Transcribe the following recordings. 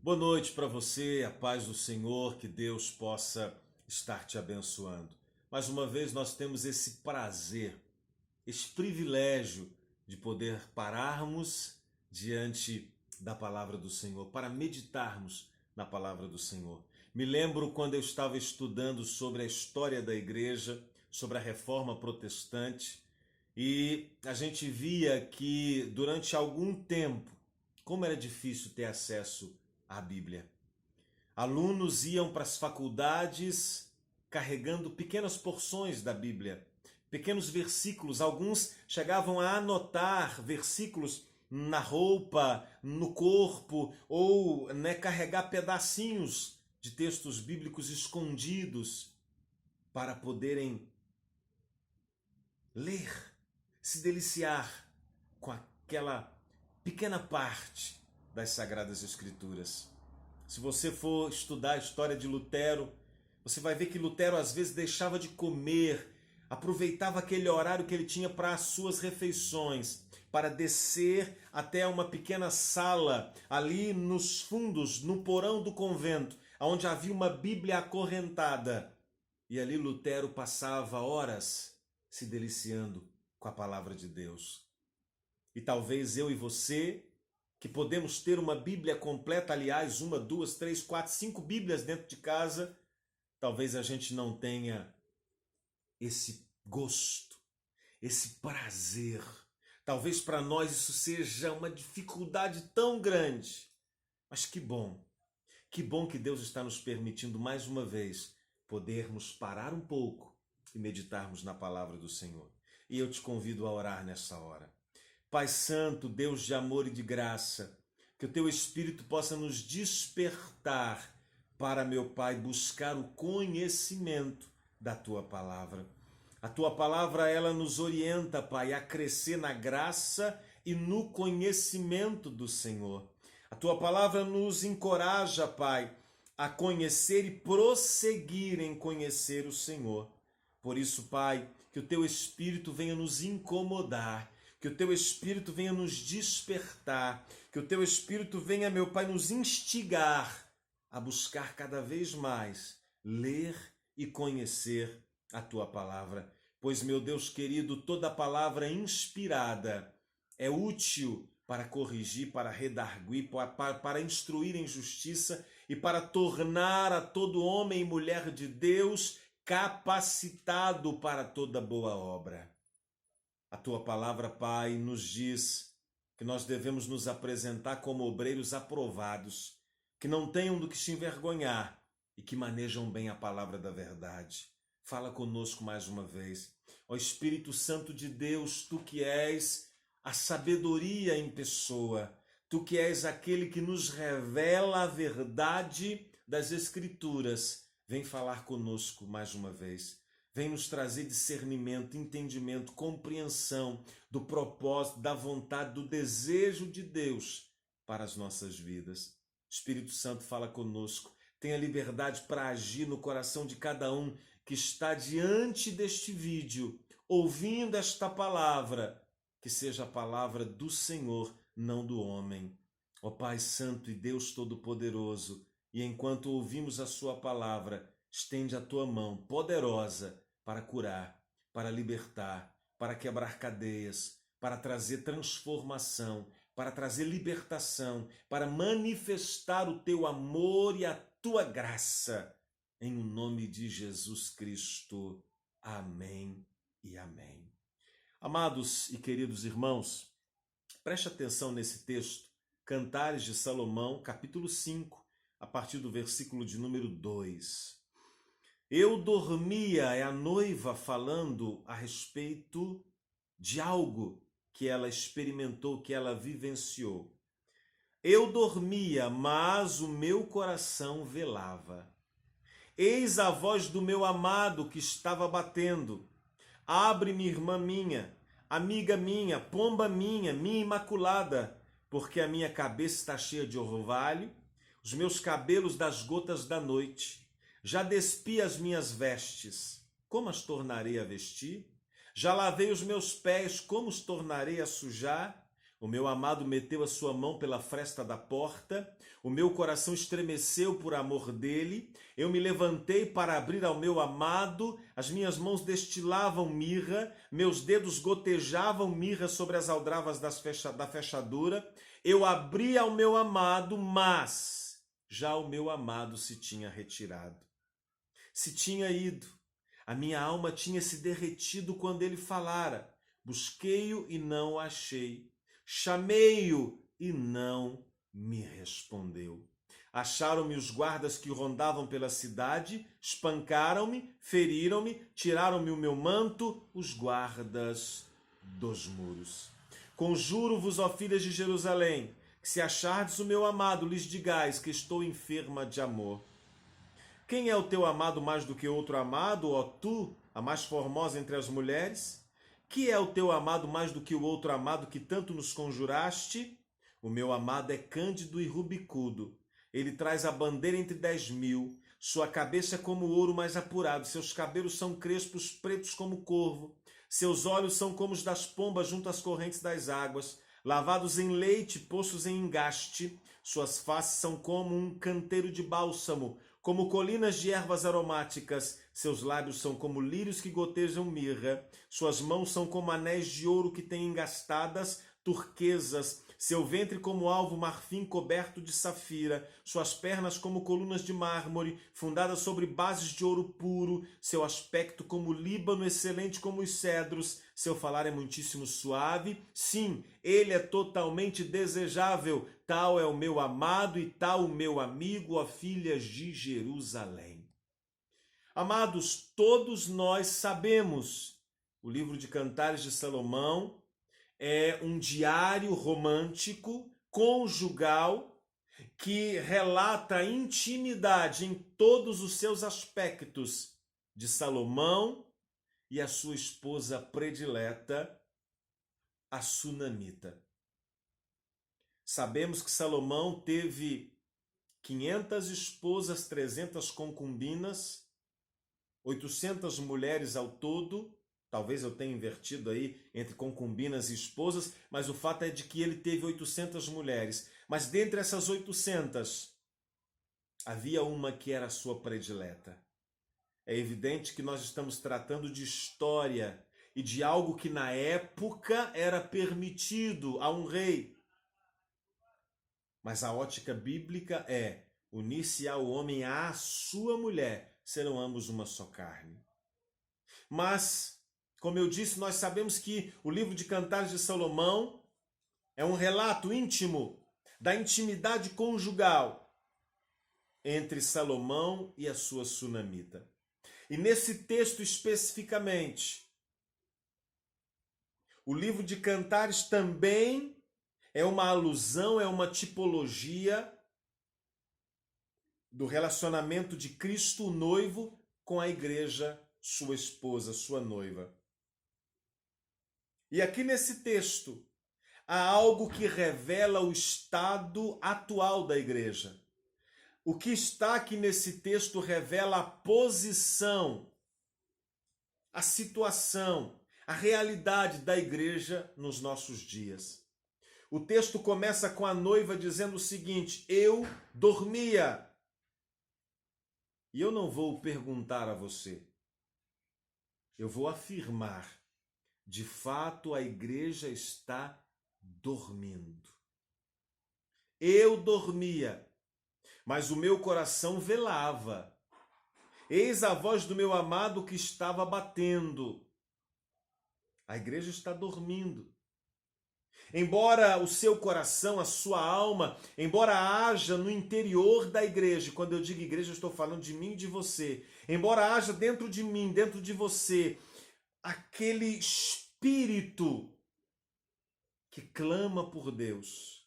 Boa noite para você, a paz do Senhor, que Deus possa estar te abençoando. Mais uma vez nós temos esse prazer, esse privilégio de poder pararmos diante da palavra do Senhor, para meditarmos na palavra do Senhor. Me lembro quando eu estava estudando sobre a história da igreja, sobre a reforma protestante, e a gente via que durante algum tempo, como era difícil ter acesso à Bíblia. Alunos iam para as faculdades carregando pequenas porções da Bíblia, pequenos versículos. Alguns chegavam a anotar versículos na roupa, no corpo, ou carregar pedacinhos de textos bíblicos escondidos para poderem ler, se deliciar com aquela pequena parte das Sagradas Escrituras. Se você for estudar a história de Lutero, você vai ver que Lutero às vezes deixava de comer, aproveitava aquele horário que ele tinha para as suas refeições, para descer até uma pequena sala ali nos fundos, no porão do convento, onde havia uma Bíblia acorrentada. E ali Lutero passava horas se deliciando com a palavra de Deus. E talvez eu e você, que podemos ter uma Bíblia completa, aliás, uma, duas, três, quatro, cinco Bíblias dentro de casa, talvez a gente não tenha esse gosto, esse prazer. Talvez para nós isso seja uma dificuldade tão grande. Mas que bom que Deus está nos permitindo mais uma vez podermos parar um pouco e meditarmos na palavra do Senhor. E eu te convido a orar nessa hora. Pai Santo, Deus de amor e de graça, que o Teu Espírito possa nos despertar para, meu Pai, buscar o conhecimento da Tua Palavra. A Tua Palavra, ela nos orienta, Pai, a crescer na graça e no conhecimento do Senhor. A Tua Palavra nos encoraja, Pai, a conhecer e prosseguir em conhecer o Senhor. Por isso, Pai, que o Teu Espírito venha nos incomodar, que o Teu Espírito venha nos despertar, que o Teu Espírito venha, meu Pai, nos instigar a buscar cada vez mais ler e conhecer a Tua Palavra. Pois, meu Deus querido, toda palavra inspirada é útil para corrigir, para redarguir, para instruir em justiça e para tornar a todo homem e mulher de Deus capacitado para toda boa obra. A Tua Palavra, Pai, nos diz que nós devemos nos apresentar como obreiros aprovados, que não tenham do que se envergonhar e que manejam bem a palavra da verdade. Fala conosco mais uma vez. Ó Espírito Santo de Deus, Tu que és a sabedoria em pessoa, Tu que és aquele que nos revela a verdade das Escrituras, vem falar conosco mais uma vez. Vem nos trazer discernimento, entendimento, compreensão do propósito, da vontade, do desejo de Deus para as nossas vidas. Espírito Santo, fala conosco. Tenha liberdade para agir no coração de cada um que está diante deste vídeo, ouvindo esta palavra, que seja a palavra do Senhor, não do homem. Ó Pai Santo e Deus Todo-Poderoso, e enquanto ouvimos a Sua palavra, estende a Tua mão poderosa para curar, para libertar, para quebrar cadeias, para trazer transformação, para trazer libertação, para manifestar o Teu amor e a Tua graça. Em o nome de Jesus Cristo. Amém e amém. Amados e queridos irmãos, preste atenção nesse texto, Cantares de Salomão, capítulo 5, a partir do versículo de número 2. Eu dormia, é a noiva falando a respeito de algo que ela experimentou, que ela vivenciou. Eu dormia, mas o meu coração velava. Eis a voz do meu amado que estava batendo. Abre-me, irmã minha, amiga minha, pomba minha imaculada, porque a minha cabeça está cheia de orvalho, os meus cabelos das gotas da noite. Já despi as minhas vestes, como as tornarei a vestir? Já lavei os meus pés, como os tornarei a sujar? O meu amado meteu a sua mão pela fresta da porta, o meu coração estremeceu por amor dele. Eu me levantei para abrir ao meu amado, as minhas mãos destilavam mirra, meus dedos gotejavam mirra sobre as aldravas da fechadura. Eu abri ao meu amado, mas já o meu amado se tinha retirado, se tinha ido. A minha alma tinha se derretido quando ele falara. Busquei-o e não o achei. Chamei-o e não me respondeu. Acharam-me os guardas que rondavam pela cidade, espancaram-me, feriram-me, tiraram-me o meu manto, os guardas dos muros. Conjuro-vos, ó filhas de Jerusalém, que se achardes o meu amado, lhes digais que estou enferma de amor. Quem é o teu amado mais do que outro amado, ó tu, a mais formosa entre as mulheres? Que é o teu amado mais do que o outro amado que tanto nos conjuraste? O meu amado é cândido e rubicudo. Ele traz a bandeira entre 10.000. Sua cabeça é como ouro mais apurado. Seus cabelos são crespos, pretos como corvo. Seus olhos são como os das pombas junto às correntes das águas. Lavados em leite, postos em engaste. Suas faces são como um canteiro de bálsamo, como colinas de ervas aromáticas. Seus lábios são como lírios que gotejam mirra. Suas mãos são como anéis de ouro que têm engastadas turquesas. Seu ventre como alvo marfim coberto de safira. Suas pernas como colunas de mármore, fundadas sobre bases de ouro puro. Seu aspecto como Líbano, excelente como os cedros. Seu falar é muitíssimo suave. Sim, ele é totalmente desejável. Tal é o meu amado e tal o meu amigo, ó filhas de Jerusalém. Amados, todos nós sabemos, o livro de Cantares de Salomão é um diário romântico, conjugal, que relata a intimidade em todos os seus aspectos de Salomão e a sua esposa predileta, a Sunamita. Sabemos que Salomão teve 500 esposas, 300 concubinas, 800 mulheres ao todo. Talvez eu tenha invertido aí entre concubinas e esposas, mas o fato é de que ele teve 800 mulheres. Mas dentre essas 800, havia uma que era a sua predileta. É evidente que nós estamos tratando de história e de algo que na época era permitido a um rei. Mas a ótica bíblica é: unir-se ao homem à sua mulher, serão ambos uma só carne. Mas, como eu disse, nós sabemos que o livro de Cantares de Salomão é um relato íntimo da intimidade conjugal entre Salomão e a sua sunamita. E nesse texto especificamente, o livro de Cantares também é uma alusão, é uma tipologia do relacionamento de Cristo, o noivo, com a igreja, sua esposa, sua noiva. E aqui nesse texto, há algo que revela o estado atual da igreja. O que está aqui nesse texto revela a posição, a situação, a realidade da igreja nos nossos dias. O texto começa com a noiva dizendo o seguinte: eu dormia. E eu não vou perguntar a você, eu vou afirmar, de fato a igreja está dormindo. Eu dormia, mas o meu coração velava. Eis a voz do meu amado que estava batendo. A igreja está dormindo. Embora o seu coração, a sua alma, embora haja no interior da igreja, quando eu digo igreja, eu estou falando de mim e de você, embora haja dentro de mim, dentro de você, aquele espírito que clama por Deus,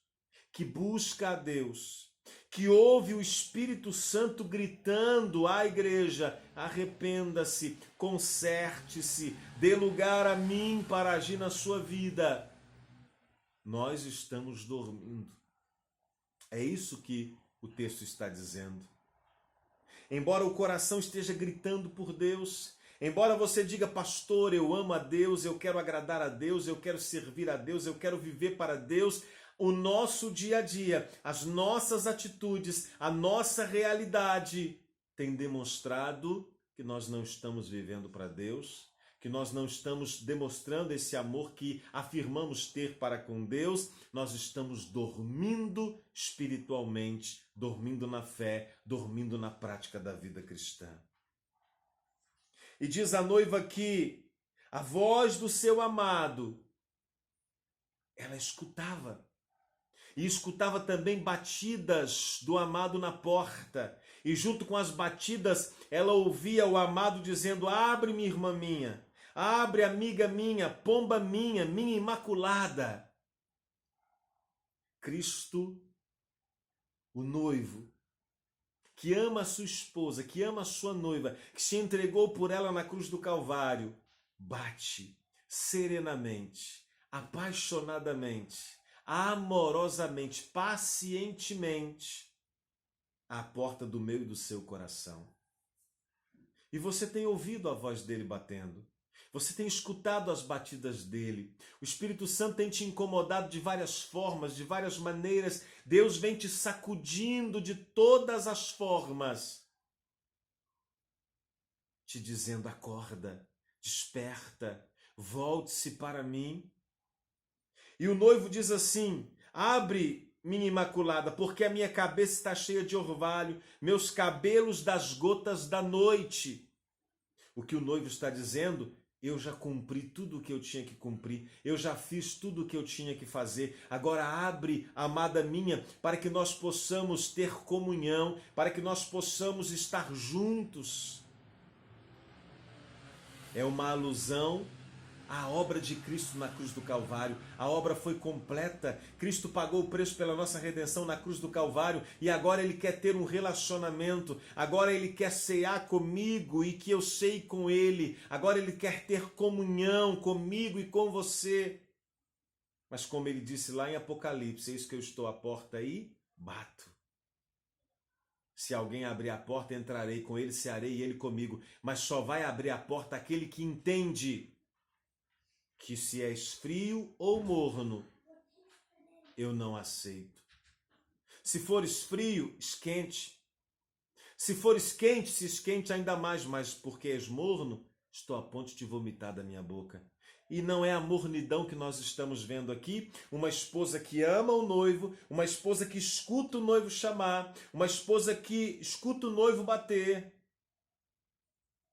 que busca a Deus, que ouve o Espírito Santo gritando à igreja: arrependa-se, conserte-se, dê lugar a mim para agir na sua vida. Nós estamos dormindo. É isso que o texto está dizendo. Embora o coração esteja gritando por Deus, Embora você diga, pastor, eu amo a Deus, eu quero agradar a Deus, eu quero servir a Deus, eu quero viver para Deus, o nosso dia a dia, as nossas atitudes, a nossa realidade tem demonstrado que nós não estamos vivendo para Deus, que nós não estamos demonstrando esse amor que afirmamos ter para com Deus, nós estamos dormindo espiritualmente, dormindo na fé, dormindo na prática da vida cristã. E diz a noiva que a voz do seu amado, ela escutava. E escutava também batidas do amado na porta. E junto com as batidas, ela ouvia o amado dizendo, abre, minha irmã minha, abre, amiga minha, pomba minha imaculada. Cristo, o noivo, que ama a sua esposa, que ama a sua noiva, que se entregou por ela na cruz do Calvário, bate serenamente, apaixonadamente, amorosamente, pacientemente à porta do meu e do seu coração. E você tem ouvido a voz dele batendo. Você tem escutado as batidas dele. O Espírito Santo tem te incomodado de várias formas, de várias maneiras. Deus vem te sacudindo de todas as formas, te dizendo, acorda, desperta, volte-se para mim. E o noivo diz assim, abre, minha imaculada, porque a minha cabeça está cheia de orvalho, meus cabelos das gotas da noite. O que o noivo está dizendo, eu já cumpri tudo o que eu tinha que cumprir, eu já fiz tudo o que eu tinha que fazer. Agora abre, amada minha, para que nós possamos ter comunhão, para que nós possamos estar juntos. É uma alusão à obra de Cristo na cruz do Calvário. A obra foi completa. Cristo pagou o preço pela nossa redenção na cruz do Calvário e agora Ele quer ter um relacionamento. Agora Ele quer cear comigo e que eu ceie com Ele. Agora Ele quer ter comunhão comigo e com você. Mas como Ele disse lá em Apocalipse, eis que eu estou à porta e bato. Se alguém abrir a porta, entrarei com ele, cearei e ele comigo. Mas só vai abrir a porta aquele que entende que se és frio ou morno, eu não aceito. Se fores frio, esquente. Se fores quente, se esquente ainda mais, mas porque és morno, estou a ponto de te vomitar da minha boca. E não é a mornidão que nós estamos vendo aqui, uma esposa que ama o noivo, uma esposa que escuta o noivo chamar, uma esposa que escuta o noivo bater,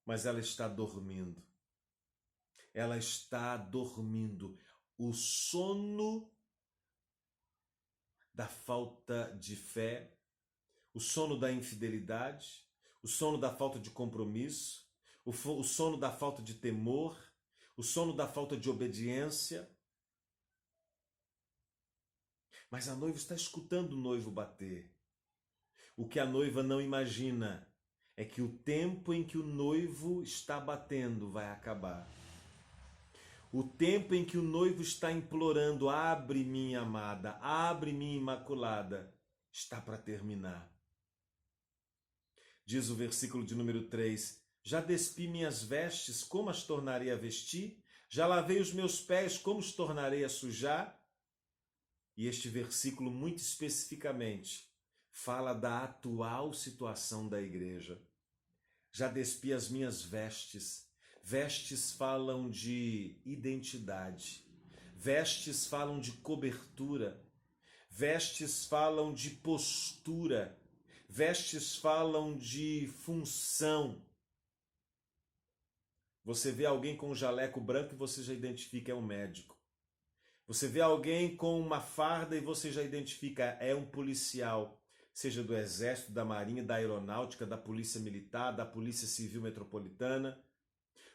mas ela está dormindo. Ela está dormindo. O sono da falta de fé, o sono da infidelidade, o sono da falta de compromisso, o sono da falta de temor, o sono da falta de obediência. Mas a noiva está escutando o noivo bater. O que a noiva não imagina é que o tempo em que o noivo está batendo vai acabar. O tempo em que o noivo está implorando, abre minha amada, abre minha imaculada, está para terminar. Diz o versículo de número 3, já despi minhas vestes, como as tornarei a vestir? Já lavei os meus pés, como os tornarei a sujar? E este versículo, muito especificamente, fala da atual situação da igreja. Já despi as minhas vestes. Vestes falam de identidade, vestes falam de cobertura, vestes falam de postura, vestes falam de função. Você vê alguém com um jaleco branco e você já identifica, é um médico. Você vê alguém com uma farda e você já identifica, é um policial, seja do Exército, da Marinha, da Aeronáutica, da Polícia Militar, da Polícia Civil Metropolitana.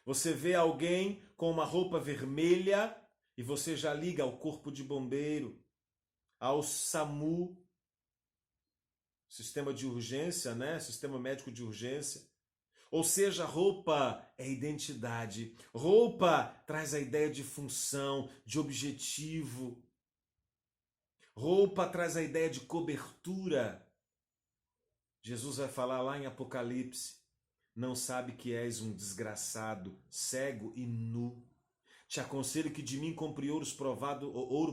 Você vê alguém com uma roupa vermelha e você já liga ao corpo de bombeiro, ao SAMU, sistema de urgência, né? Sistema médico de urgência. Ou seja, roupa é identidade. Roupa traz a ideia de função, de objetivo. Roupa traz a ideia de cobertura. Jesus vai falar lá em Apocalipse, Não sabe que és um desgraçado, cego e nu. Te aconselho que de mim compre ouro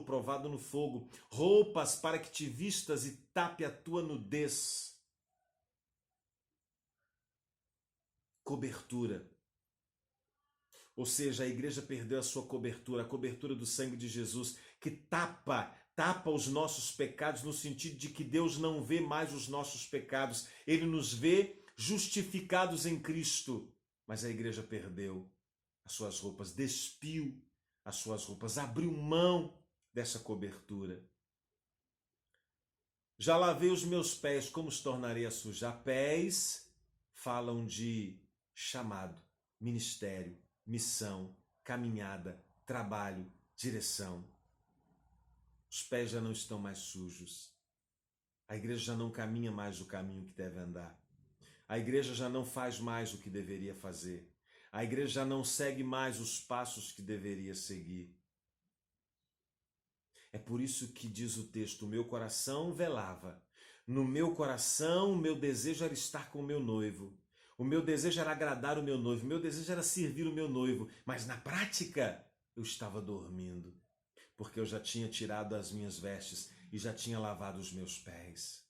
provado no fogo, roupas para que te vistas e tape a tua nudez. Cobertura. Ou seja, a igreja perdeu a sua cobertura, a cobertura do sangue de Jesus, que tapa os nossos pecados, no sentido de que Deus não vê mais os nossos pecados. Ele nos vê justificados em Cristo. Mas a igreja perdeu as suas roupas, despiu as suas roupas, abriu mão dessa cobertura. Já lavei os meus pés, como os tornarei a sujar? Pés falam de chamado, ministério, missão, caminhada, trabalho, direção. Os pés já não estão mais sujos. A igreja já não caminha mais o caminho que deve andar. A igreja já não faz mais o que deveria fazer. A igreja já não segue mais os passos que deveria seguir. É por isso que diz o texto: o meu coração velava. No meu coração, o meu desejo era estar com o meu noivo. O meu desejo era agradar o meu noivo. O meu desejo era servir o meu noivo. Mas na prática, eu estava dormindo. Porque eu já tinha tirado as minhas vestes e já tinha lavado os meus pés.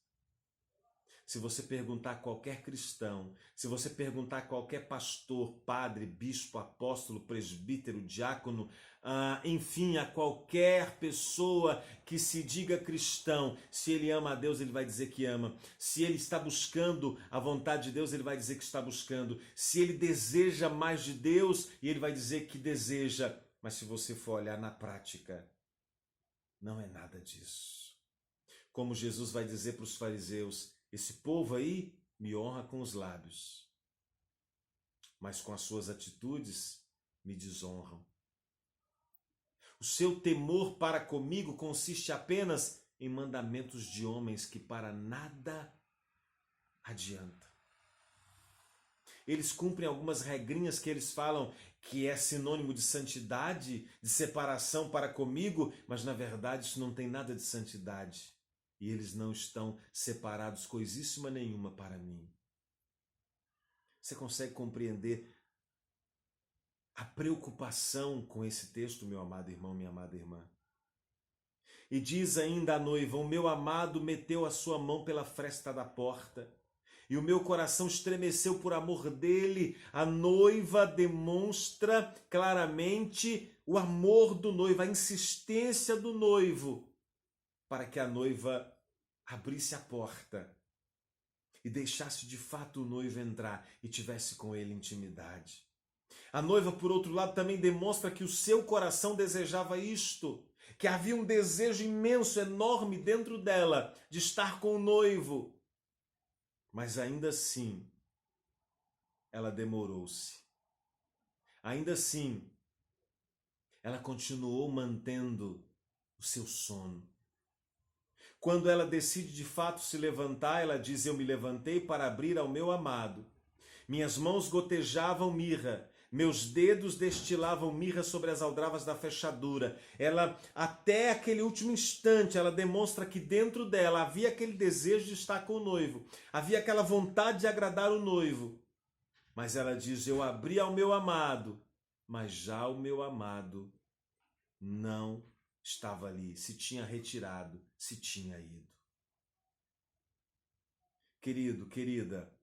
Se você perguntar a qualquer cristão, se você perguntar a qualquer pastor, padre, bispo, apóstolo, presbítero, diácono, enfim, a qualquer pessoa que se diga cristão, se ele ama a Deus, ele vai dizer que ama. Se ele está buscando a vontade de Deus, ele vai dizer que está buscando. Se ele deseja mais de Deus, ele vai dizer que deseja. Mas se você for olhar na prática, não é nada disso. Como Jesus vai dizer para os fariseus: esse povo aí me honra com os lábios, mas com as suas atitudes me desonram. O seu temor para comigo consiste apenas em mandamentos de homens que para nada adianta. Eles cumprem algumas regrinhas que eles falam que é sinônimo de santidade, de separação para comigo, mas na verdade isso não tem nada de santidade. E eles não estão separados coisíssima nenhuma para mim. Você consegue compreender a preocupação com esse texto, meu amado irmão, minha amada irmã? E diz ainda a noiva: o meu amado meteu a sua mão pela fresta da porta, e o meu coração estremeceu por amor dele. A noiva demonstra claramente o amor do noivo, a insistência do noivo, para que a noiva abrisse a porta e deixasse de fato o noivo entrar e tivesse com ele intimidade. A noiva, por outro lado, também demonstra que o seu coração desejava isto, que havia um desejo imenso, enorme dentro dela de estar com o noivo. Mas ainda assim, ela demorou-se. Ainda assim, ela continuou mantendo o seu sono. Quando ela decide de fato se levantar, ela diz: eu me levantei para abrir ao meu amado. Minhas mãos gotejavam mirra, meus dedos destilavam mirra sobre as aldravas da fechadura. Ela, até aquele último instante, ela demonstra que dentro dela havia aquele desejo de estar com o noivo, havia aquela vontade de agradar o noivo. Mas ela diz: eu abri ao meu amado, mas já o meu amado não estava ali, se tinha retirado, se tinha ido. Querido, querida,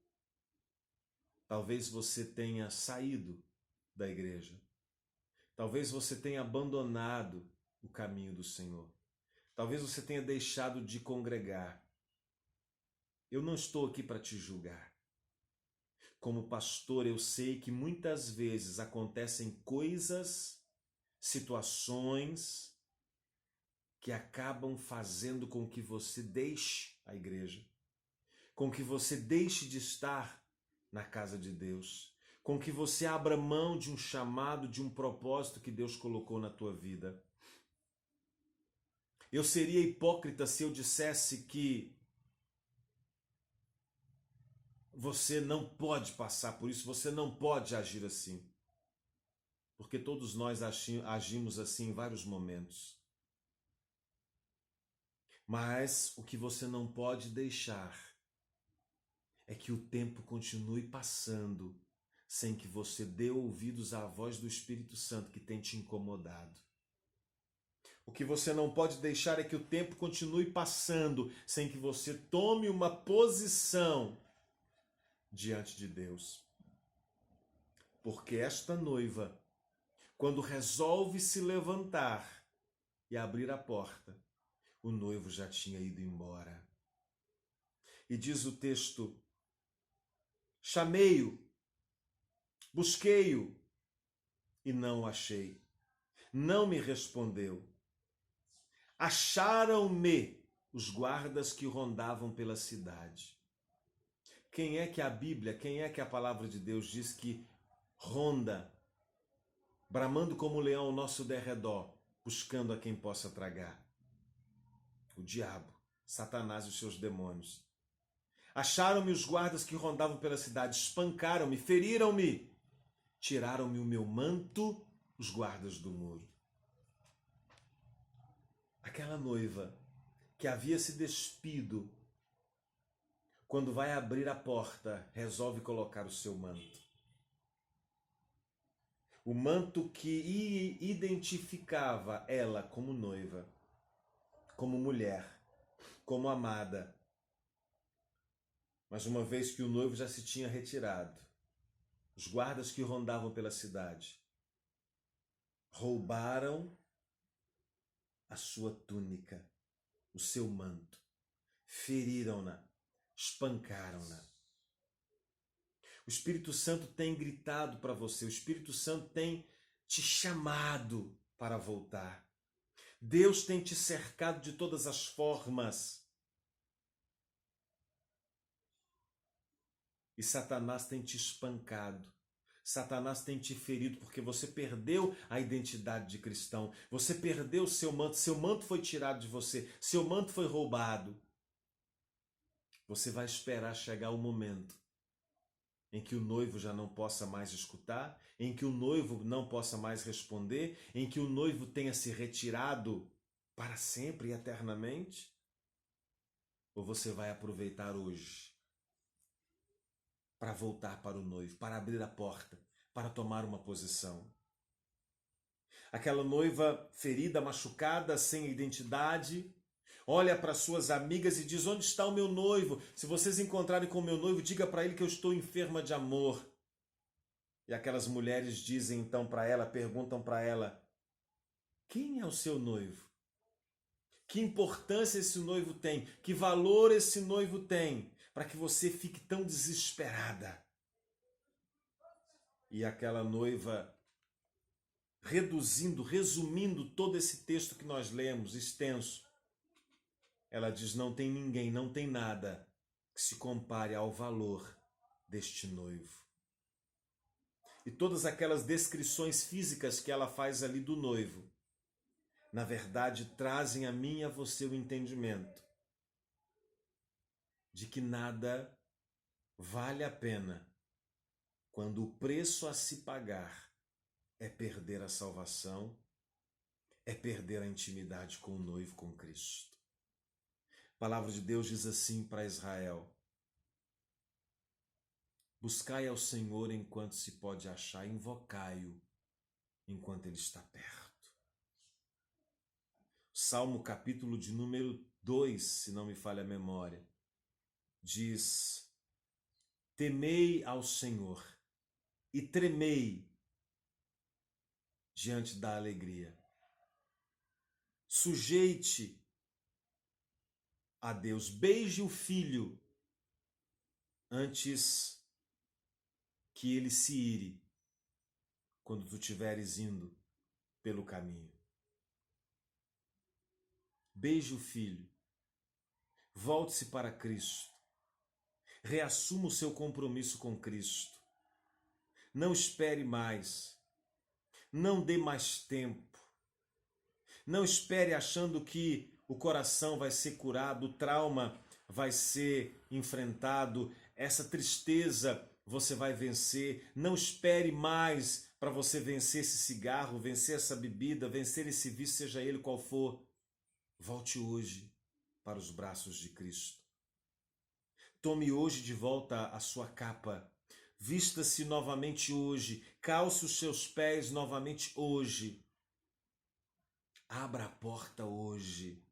talvez você tenha saído da igreja. Talvez você tenha abandonado o caminho do Senhor. Talvez você tenha deixado de congregar. Eu não estou aqui para te julgar. Como pastor, eu sei que muitas vezes acontecem coisas, situações que acabam fazendo com que você deixe a igreja, com que você deixe de estar na casa de Deus, com que você abra mão de um chamado, de um propósito que Deus colocou na tua vida. Eu seria hipócrita se eu dissesse que você não pode passar por isso, você não pode agir assim. Porque todos nós agimos assim em vários momentos. Mas o que você não pode deixar é que o tempo continue passando sem que você dê ouvidos à voz do Espírito Santo que tem te incomodado. O que você não pode deixar é que o tempo continue passando sem que você tome uma posição diante de Deus. Porque esta noiva, quando resolve se levantar e abrir a porta, o noivo já tinha ido embora. E diz o texto: chamei-o, busquei-o e não o achei. Não me respondeu. Acharam-me os guardas que rondavam pela cidade. Quem é que a Bíblia, quem é que a palavra de Deus diz que ronda, bramando como leão ao nosso derredor, buscando a quem possa tragar? O diabo, Satanás e os seus demônios. Acharam-me os guardas que rondavam pela cidade, espancaram-me, feriram-me, tiraram-me o meu manto, os guardas do muro. Aquela noiva que havia se despido, quando vai abrir a porta, resolve colocar o seu manto. O manto que identificava ela como noiva, como mulher, como amada. Mas uma vez que o noivo já se tinha retirado, os guardas que rondavam pela cidade roubaram a sua túnica, o seu manto, feriram-na, espancaram-na. O Espírito Santo tem gritado para você, o Espírito Santo tem te chamado para voltar. Deus tem te cercado de todas as formas. E Satanás tem te espancado. Satanás tem te ferido porque você perdeu a identidade de cristão. Você perdeu o seu manto foi tirado de você, seu manto foi roubado. Você vai esperar chegar o momento em que o noivo já não possa mais escutar, em que o noivo não possa mais responder, em que o noivo tenha se retirado para sempre e eternamente? Ou você vai aproveitar hoje para voltar para o noivo, para abrir a porta, para tomar uma posição? Aquela noiva ferida, machucada, sem identidade, olha para suas amigas e diz: onde está o meu noivo? Se vocês encontrarem com o meu noivo, diga para ele que eu estou enferma de amor. E aquelas mulheres dizem então para ela, perguntam para ela: quem é o seu noivo? Que importância esse noivo tem? Que valor esse noivo tem para que você fique tão desesperada? E aquela noiva, resumindo todo esse texto que nós lemos, extenso, ela diz: não tem ninguém, não tem nada que se compare ao valor deste noivo. E todas aquelas descrições físicas que ela faz ali do noivo, na verdade, trazem a mim e a você o entendimento de que nada vale a pena quando o preço a se pagar é perder a salvação, é perder a intimidade com o noivo, com Cristo. A palavra de Deus diz assim para Israel: buscai ao Senhor enquanto se pode achar, invocai-o enquanto ele está perto. Salmo capítulo de número 2, se não me falha a memória, diz: temei ao Senhor e tremei diante da alegria. Sujeite a Deus, beije o filho antes que ele se ire quando tu estiveres indo pelo caminho. Beije o filho, volte-se para Cristo, reassuma o seu compromisso com Cristo. Não espere mais, não dê mais tempo, não espere achando que o coração vai ser curado, o trauma vai ser enfrentado, essa tristeza você vai vencer. Não espere mais para você vencer esse cigarro, vencer essa bebida, vencer esse vício, seja ele qual for. Volte hoje para os braços de Cristo. Tome hoje de volta a sua capa. Vista-se novamente hoje. Calce os seus pés novamente hoje. Abra a porta hoje.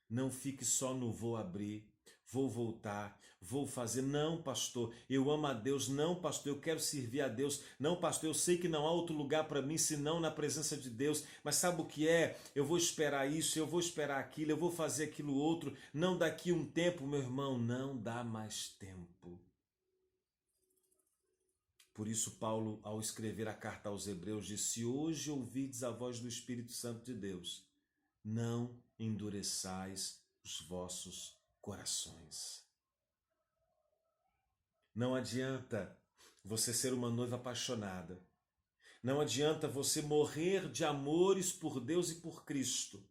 Não fique só no vou abrir, vou voltar, vou fazer. Não, pastor, eu amo a Deus. Não, pastor, eu quero servir a Deus. Não, pastor, eu sei que não há outro lugar para mim senão na presença de Deus. Mas sabe o que é? Eu vou esperar isso, eu vou esperar aquilo, eu vou fazer aquilo outro. Não, daqui um tempo, meu irmão, não dá mais tempo. Por isso, Paulo, ao escrever a carta aos Hebreus, disse: hoje ouvides a voz do Espírito Santo de Deus, não endureçais os vossos corações. Não adianta você ser uma noiva apaixonada. Não adianta você morrer de amores por Deus e por Cristo,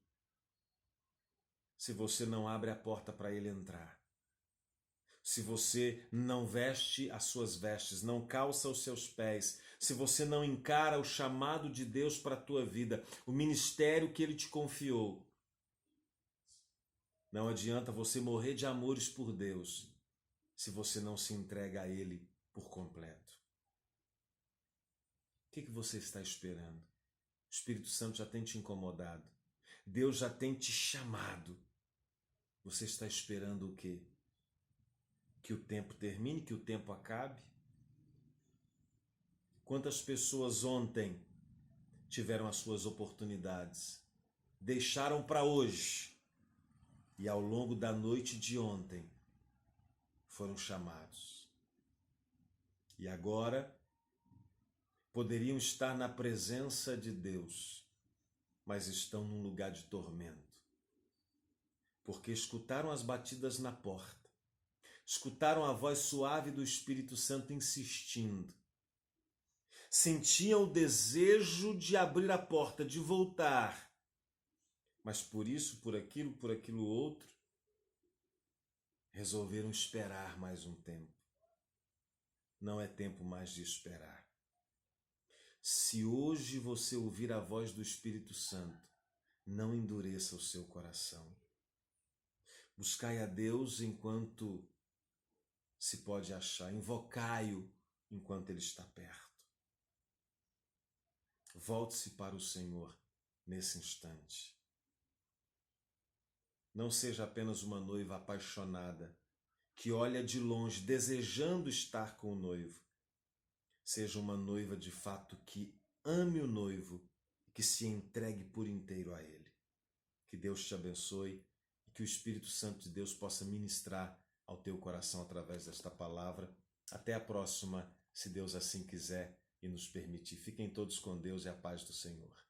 se você não abre a porta para Ele entrar. Se você não veste as suas vestes, não calça os seus pés, se você não encara o chamado de Deus para a tua vida, o ministério que Ele te confiou, não adianta você morrer de amores por Deus, se você não se entrega a Ele por completo. O que você está esperando? O Espírito Santo já tem te incomodado. Deus já tem te chamado. Você está esperando o quê? Que o tempo termine, que o tempo acabe? Quantas pessoas ontem tiveram as suas oportunidades, deixaram para hoje e ao longo da noite de ontem foram chamados. E agora poderiam estar na presença de Deus, mas estão num lugar de tormento, porque escutaram as batidas na porta, escutaram a voz suave do Espírito Santo insistindo, sentiam o desejo de abrir a porta, de voltar, mas por isso, por aquilo outro, resolveram esperar mais um tempo. Não é tempo mais de esperar. Se hoje você ouvir a voz do Espírito Santo, não endureça o seu coração. Buscai a Deus enquanto se pode achar, invocai-o enquanto Ele está perto. Volte-se para o Senhor nesse instante. Não seja apenas uma noiva apaixonada, que olha de longe, desejando estar com o noivo. Seja uma noiva de fato que ame o noivo e que se entregue por inteiro a ele. Que Deus te abençoe e que o Espírito Santo de Deus possa ministrar ao teu coração através desta palavra. Até a próxima, se Deus assim quiser e nos permitir. Fiquem todos com Deus e a paz do Senhor.